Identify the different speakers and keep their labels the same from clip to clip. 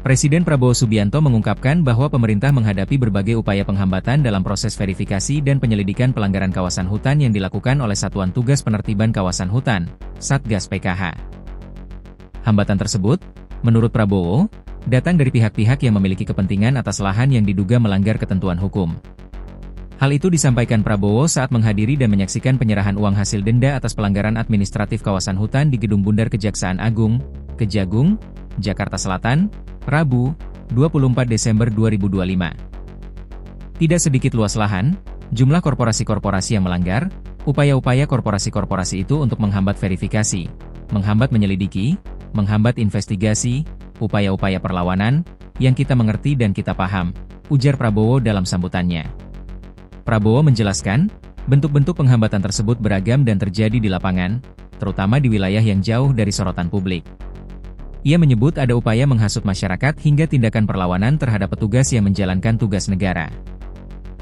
Speaker 1: Presiden Prabowo Subianto mengungkapkan bahwa pemerintah menghadapi berbagai upaya penghambatan dalam proses verifikasi dan penyelidikan pelanggaran kawasan hutan yang dilakukan oleh Satuan Tugas Penertiban Kawasan Hutan, Satgas PKH. Hambatan tersebut, menurut Prabowo, datang dari pihak-pihak yang memiliki kepentingan atas lahan yang diduga melanggar ketentuan hukum. Hal itu disampaikan Prabowo saat menghadiri dan menyaksikan penyerahan uang hasil denda atas pelanggaran administratif kawasan hutan di Gedung Bundar Kejaksaan Agung, Kejagung, Jakarta Selatan, Rabu, 24 Desember 2025. Tidak sedikit luas lahan, jumlah korporasi-korporasi yang melanggar, upaya-upaya korporasi-korporasi itu untuk menghambat verifikasi, menghambat menyelidiki, menghambat investigasi, upaya-upaya perlawanan, yang kita mengerti dan kita paham, ujar Prabowo dalam sambutannya. Prabowo menjelaskan, bentuk-bentuk penghambatan tersebut beragam dan terjadi di lapangan, terutama di wilayah yang jauh dari sorotan publik. Ia menyebut ada upaya menghasut masyarakat hingga tindakan perlawanan terhadap petugas yang menjalankan tugas negara.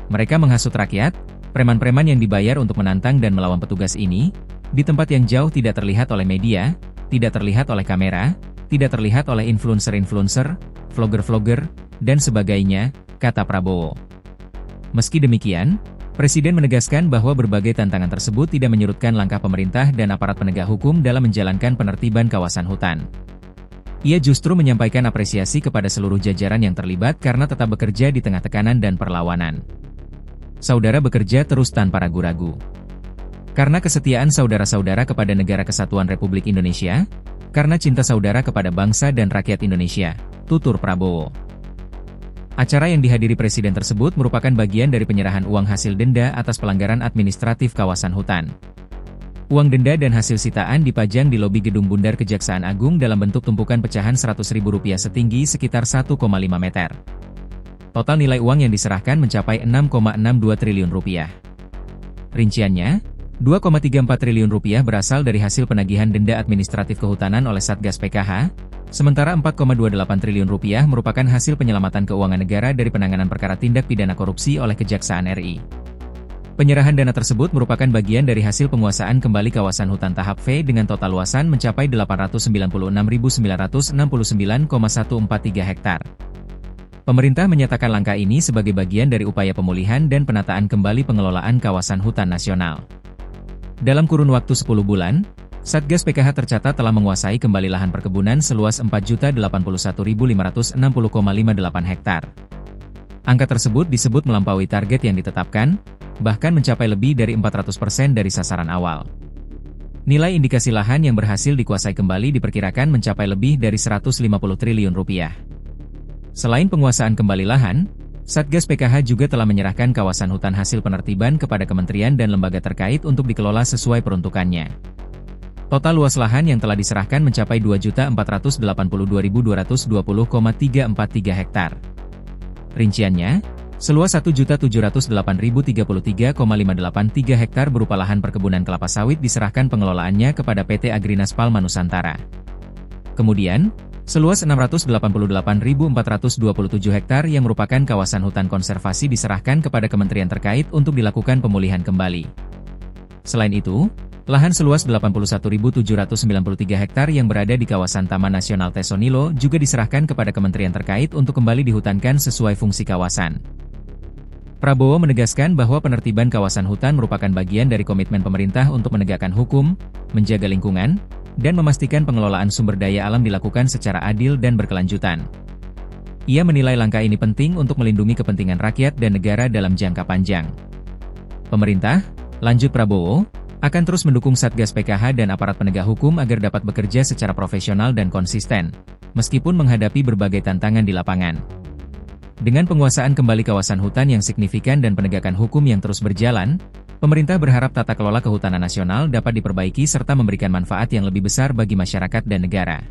Speaker 1: Mereka menghasut rakyat, preman-preman yang dibayar untuk menantang dan melawan petugas ini, di tempat yang jauh tidak terlihat oleh media, tidak terlihat oleh kamera, tidak terlihat oleh influencer-influencer, vlogger-vlogger, dan sebagainya, kata Prabowo. Meski demikian, Presiden menegaskan bahwa berbagai tantangan tersebut tidak menyurutkan langkah pemerintah dan aparat penegak hukum dalam menjalankan penertiban kawasan hutan. Ia justru menyampaikan apresiasi kepada seluruh jajaran yang terlibat karena tetap bekerja di tengah tekanan dan perlawanan. Saudara bekerja terus tanpa ragu-ragu. Karena kesetiaan saudara-saudara kepada Negara Kesatuan Republik Indonesia, karena cinta saudara kepada bangsa dan rakyat Indonesia, tutur Prabowo. Acara yang dihadiri Presiden tersebut merupakan bagian dari penyerahan uang hasil denda atas pelanggaran administratif kawasan hutan. Uang denda dan hasil sitaan dipajang di lobi Gedung Bundar Kejaksaan Agung dalam bentuk tumpukan pecahan Rp100.000 setinggi sekitar 1,5 meter. Total nilai uang yang diserahkan mencapai Rp6,62 triliun. Rinciannya, Rp2,34 triliun berasal dari hasil penagihan denda administratif kehutanan oleh Satgas PKH, sementara Rp4,28 triliun merupakan hasil penyelamatan keuangan negara dari penanganan perkara tindak pidana korupsi oleh Kejaksaan RI. Penyerahan dana tersebut merupakan bagian dari hasil penguasaan kembali kawasan hutan tahap V dengan total luasan mencapai 896.969,143 hektar. Pemerintah menyatakan langkah ini sebagai bagian dari upaya pemulihan dan penataan kembali pengelolaan kawasan hutan nasional. Dalam kurun waktu 10 bulan, Satgas PKH tercatat telah menguasai kembali lahan perkebunan seluas 4.081.560,58 hektar. Angka tersebut disebut melampaui target yang ditetapkan, bahkan mencapai lebih dari 400% dari sasaran awal. Nilai indikasi lahan yang berhasil dikuasai kembali diperkirakan mencapai lebih dari Rp150 triliun. Selain penguasaan kembali lahan, Satgas PKH juga telah menyerahkan kawasan hutan hasil penertiban kepada kementerian dan lembaga terkait untuk dikelola sesuai peruntukannya. Total luas lahan yang telah diserahkan mencapai 2.482.220,343 hektar. Rinciannya, seluas 1.708.033,583 hektar berupa lahan perkebunan kelapa sawit diserahkan pengelolaannya kepada PT Agrinas Palma Nusantara. Kemudian, seluas 688.427 hektar yang merupakan kawasan hutan konservasi diserahkan kepada kementerian terkait untuk dilakukan pemulihan kembali. Selain itu, lahan seluas 81.793 hektar yang berada di kawasan Taman Nasional Tesonilo juga diserahkan kepada kementerian terkait untuk kembali dihutankan sesuai fungsi kawasan. Prabowo menegaskan bahwa penertiban kawasan hutan merupakan bagian dari komitmen pemerintah untuk menegakkan hukum, menjaga lingkungan, dan memastikan pengelolaan sumber daya alam dilakukan secara adil dan berkelanjutan. Ia menilai langkah ini penting untuk melindungi kepentingan rakyat dan negara dalam jangka panjang. Pemerintah, lanjut Prabowo, akan terus mendukung Satgas PKH dan aparat penegak hukum agar dapat bekerja secara profesional dan konsisten, meskipun menghadapi berbagai tantangan di lapangan. Dengan penguasaan kembali kawasan hutan yang signifikan dan penegakan hukum yang terus berjalan, pemerintah berharap tata kelola kehutanan nasional dapat diperbaiki serta memberikan manfaat yang lebih besar bagi masyarakat dan negara.